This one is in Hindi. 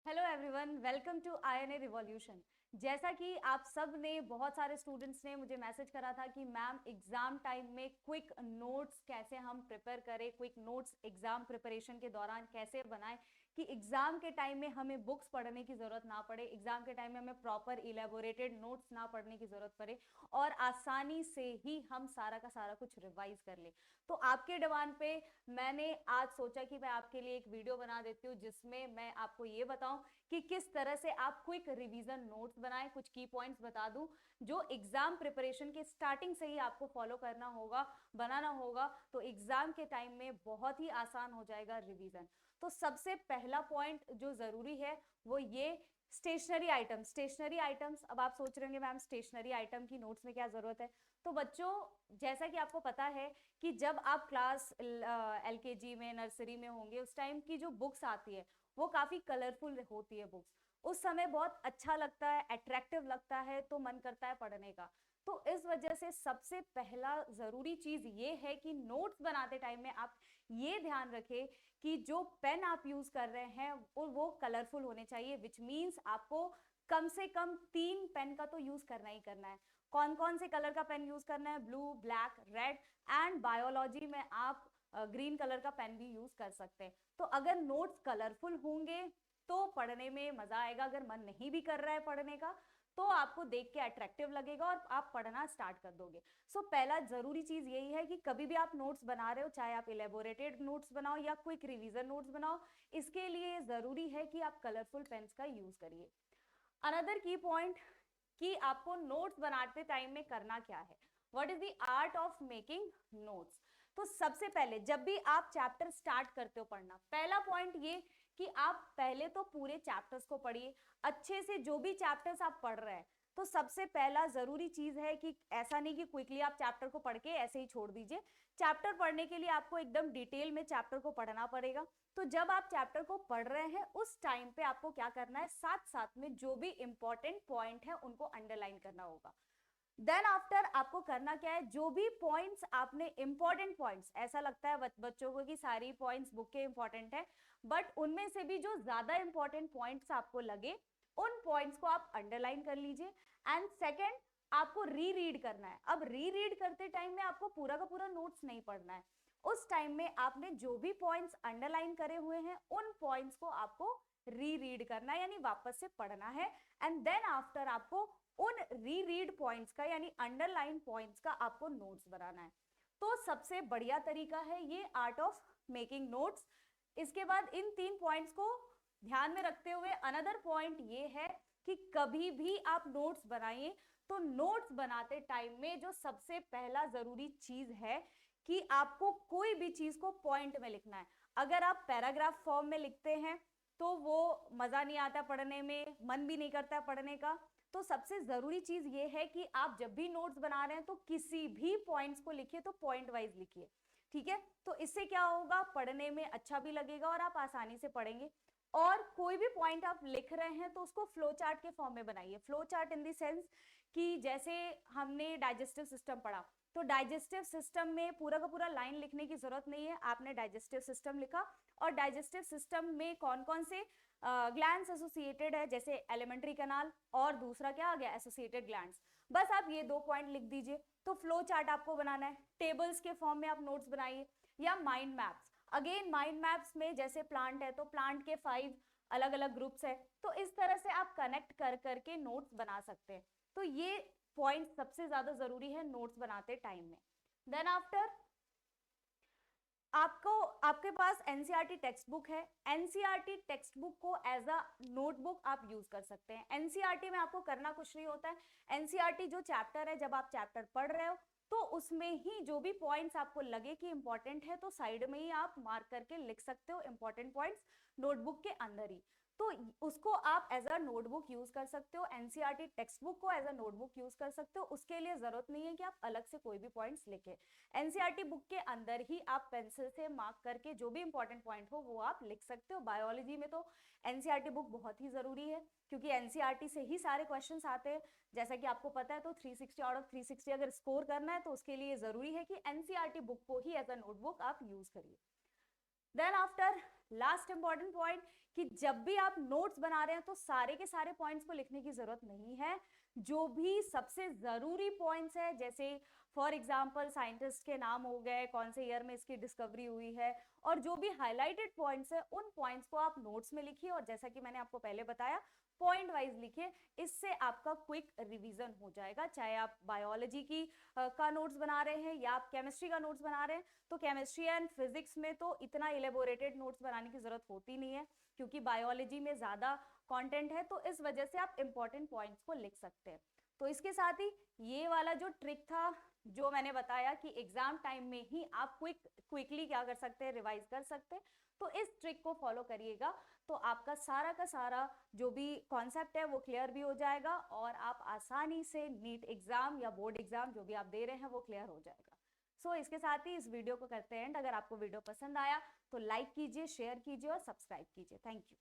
Hello everyone, welcome to INA revolution. जैसा कि आप सब ने, बहुत सारे स्टूडेंट्स ने मुझे मैसेज करा था कि मैम एग्जाम टाइम में क्विक नोट्स कैसे हम प्रिपेयर करें, क्विक नोट्स एग्जाम प्रिपरेशन के दौरान कैसे बनाएं कि एग्जाम के टाइम में हमें बुक्स पढ़ने की जरूरत ना पड़े, एग्जाम के टाइम में हमें प्रॉपर इलेबोरेटेड नोट्स ना पढ़ने की जरूरत पड़े और आसानी से ही हम सारा का सारा कुछ रिवाइज कर ले। तो आपके डिमांड पे मैंने आज सोचा कि मैं आपके लिए एक वीडियो बना देती हूँ जिसमें मैं आपको ये बताऊं कि किस तरह से आप क्विक रिवीजन नोट्स बनाएं। कुछ की पॉइंट्स बता दूं जो एग्जाम प्रिपरेशन के स्टार्टिंग से ही आपको फॉलो करना होगा, बनाना होगा, तो एग्जाम के टाइम में बहुत ही आसान हो जाएगा रिवीजन। तो सबसे पहला पॉइंट जो जरूरी है वो ये स्टेशनरी आइटम्स। स्टेशनरी आइटम्स, अब आप सोच रहे होंगे मैम स्टेशनरी आइटम की नोट्स में क्या जरूरत है। तो बच्चों, जैसा कि आपको पता है कि जब आप क्लास एलकेजी में, नर्सरी में होंगे, उस टाइम की जो बुक्स आती है वो काफी कलरफुल होती है बुक्स। उस समय बहुत अच्छा लगता है, अट्रैक्टिव लगता है, तो मन करता है पढ़ने का। तो इस वजह से सबसे पहला जरूरी चीज ये है कि नोट्स बनाते टाइम में आप ये ध्यान रखें कि जो पेन आप यूज कर रहे हैं वो कलरफुल होने चाहिए, विच मीन्स आपको कम से कम 3 पेन का तो यूज करना ही करना है। कौन कौन से कलर का पेन यूज करना है? Blue, black, red and biology में आप ग्रीन कलर का पेन भी यूज कर सकते हैं। तो अगर नोट्स कलरफुल होंगे तो पढ़ने में मजा आएगा। अगर मन नहीं भी कर रहा है पढ़ने का तो आपको देख के अट्रैक्टिव लगेगा और आप पढ़ना स्टार्ट कर दोगे। सो पहला जरूरी चीज यही है कि कभी भी आप नोट्स बना रहे हो, चाहे आप इलेबोरेटेड नोट्स बनाओ या क्विक रिवीजन नोट्स बनाओ, इसके लिए जरूरी है कि आप कलरफुल पेन्स का यूज करिए। अनदर की पॉइंट कि आपको नोट्स बनाते टाइम में करना क्या है, what is the art of making notes. तो सबसे पहले जब भी आप चैप्टर स्टार्ट करते हो पढ़ना, पहला पॉइंट ये कि आप पहले तो पूरे चैप्टर्स को पढ़िए अच्छे से। जो भी चैप्टर्स आप पढ़ रहे हैं, तो सबसे पहला जरूरी चीज है कि ऐसा नहीं कि क्विकली आप चैप्टर को पढ़ के ऐसे ही छोड़ दीजिए। चैप्टर पढ़ने के लिए आपको एकदम डिटेल में चैप्टर को पढ़ना पड़ेगा। तो जब आप चैप्टर को पढ़ रहे हैं उस टाइम पे आपको क्या करना है, साथ साथ में जो भी इंपॉर्टेंट पॉइंट है उनको अंडरलाइन करना होगा। देन आफ्टर आपको करना क्या है, जो भी पॉइंट्स आपने इंपॉर्टेंट पॉइंट्स, ऐसा लगता है बच्चों को कि सारी पॉइंट्स बुक के इंपॉर्टेंट है, बट उनमें से भी जो ज्यादा इंपॉर्टेंट पॉइंट्स आपको लगे उन पॉइंट्स को आप अंडरलाइन कर लीजिए। एंड सेकेंड, आपको री रीड करना है। अब री रीड करते टाइम में आपको पूरा का पूरा नोट्स नहीं पढ़ना है। उस टाइम में आपने जो भी पॉइंट्स अंडरलाइन करे हुए हैं उन पॉइंट्स को आपको री रीड करना है, यानी वापस से पढ़ना है। एंड देन आफ्टर आपको उन री रीड पॉइंट्स का यानी अंडरलाइन पॉइंट्स का आपको नोट्स बनाना है। तो सबसे बढ़िया तरीका है ये आर्ट ऑफ मेकिंग नोट्स। इसके बाद इन 3 पॉइंट्स को ध्यान में रखते हुए अनदर पॉइंट ये है कि कभी भी आप नोट्स बनाइए तो नोट्स बनाते टाइम में जो सबसे पहला जरूरी चीज है कि आपको कोई भी चीज को पॉइंट में लिखना है। अगर आप पैराग्राफ फॉर्म में लिखते हैं तो वो मजा नहीं आता पढ़ने में, मन भी नहीं करता पढ़ने का। तो सबसे जरूरी चीज ये है कि आप जब भी नोट्स बना रहे हैं तो किसी भी पॉइंट्स को लिखिए तो पॉइंट वाइज लिखिए, ठीक है। तो इससे क्या होगा, पढ़ने में अच्छा भी लगेगा और आप आसानी से पढ़ेंगे। और कोई भी पॉइंट आप लिख रहे हैं तो उसको फ्लो चार्ट के फॉर्म में बनाइए। Flow chart in the sense कि जैसे हमने डाइजेस्टिव सिस्टम पढ़ा, तो डाइजेस्टिव सिस्टम में पूरा का पूरा लाइन लिखने की जरूरत नहीं है। आपने डाइजेस्टिव सिस्टम लिखा और डाइजेस्टिव सिस्टम में कौन कौन से ग्लैंड्स एसोसिएटेड है, जैसे एलिमेंट्री कैनाल और दूसरा क्या आ गया, एसोसिएटेड ग्लैंड्स। बस आप ये 2 पॉइंट लिख दीजिए। तो फ्लो चार्ट आपको बनाना है, टेबल्स के फॉर्म में आप नोट्स बनाइए, या mind maps. Again mind maps में जैसे प्लांट है तो प्लांट के 5 अलग अलग ग्रुप्स है, तो इस तरह से आप कनेक्ट कर करके नोट्स बना सकते हैं। तो ये पॉइंट सबसे ज्यादा जरूरी है नोट्स बनाते टाइम में। देन आफ्टर आपको, आपके पास एनसीईआरटी टेक्स्ट बुक है। एनसीईआरटी टेक्स्ट बुक को एज अ नोटबुक आप यूज कर सकते हैं। एनसीईआरटी में आपको करना कुछ नहीं होता है। एनसीईआरटी जो चैप्टर है, जब आप चैप्टर पढ़ रहे हो तो उसमें ही जो भी पॉइंट्स आपको लगे कि इंपॉर्टेंट है तो साइड में ही आप मार्क करके लिख सकते हो इंपॉर्टेंट पॉइंट्स नोटबुक के अंदर ही। तो उसको आप एज अ नोटबुक यूज कर सकते हो, एनसीईआरटी टेक्स्ट बुक को एज अ नोटबुक यूज कर सकते हो। उसके लिए जरूरत नहीं है कि आप अलग से कोई भी पॉइंट्स लिखे। एनसीईआरटी बुक के अंदर ही आप पेंसिल से मार्क करके जो भी इंपॉर्टेंट पॉइंट हो वो आप लिख सकते हो। बायोलॉजी में तो एनसीईआरटी बुक बहुत ही जरूरी है क्योंकि एनसीईआरटी से ही सारे क्वेश्चंस आते हैं, जैसा कि आपको पता है। तो 360 आउट ऑफ 360 अगर स्कोर करना है तो उसके लिए जरूरी है कि एनसीईआरटी बुक को ही एज अ नोटबुक आप यूज करिए। Then after last important point कि जब भी आप नोट्स बना रहे हैं तो सारे के सारे पॉइंट्स को लिखने की जरूरत नहीं है। जो भी सबसे जरूरी पॉइंट्स है, जैसे फॉर एग्जांपल साइंटिस्ट के नाम हो गए, कौन से ईयर में इसकी डिस्कवरी हुई है, और जो भी हाईलाइटेड पॉइंट्स है उन पॉइंट्स को आप नोट्स में लिखिए। और जैसा कि मैंने आपको पहले बताया, पॉइंट वाइज लिखिए, इससे आपका क्विक रिवीजन हो जाएगा। चाहे आप बायोलॉजी की का नोट्स बना रहे हैं या आप केमिस्ट्री का नोट्स बना रहे हैं, तो केमिस्ट्री एंड फिजिक्स में तो इतना इलेबोरेटेड नोट्स बनाने की जरूरत होती नहीं है, क्योंकि बायोलॉजी में ज्यादा कंटेंट है, तो इस वजह से आप इंपॉर्टेंट पॉइंट्स को लिख सकते हैं। तो इसके साथ ही ये वाला जो ट्रिक था जो मैंने बताया कि एग्जाम टाइम में ही आप क्विकली क्या कर सकते हैं, रिवाइज कर सकते हैं, तो इस ट्रिक को फॉलो करिएगा, तो आपका सारा का सारा जो भी कॉन्सेप्ट है वो क्लियर भी हो जाएगा और आप आसानी से नीट एग्जाम या बोर्ड एग्जाम जो भी आप दे रहे हैं वो क्लियर हो जाएगा। सो इसके साथ ही इस वीडियो को करते हैं एंड। अगर आपको वीडियो पसंद आया तो लाइक कीजिए, शेयर कीजिए और सब्सक्राइब कीजिए। Thank you.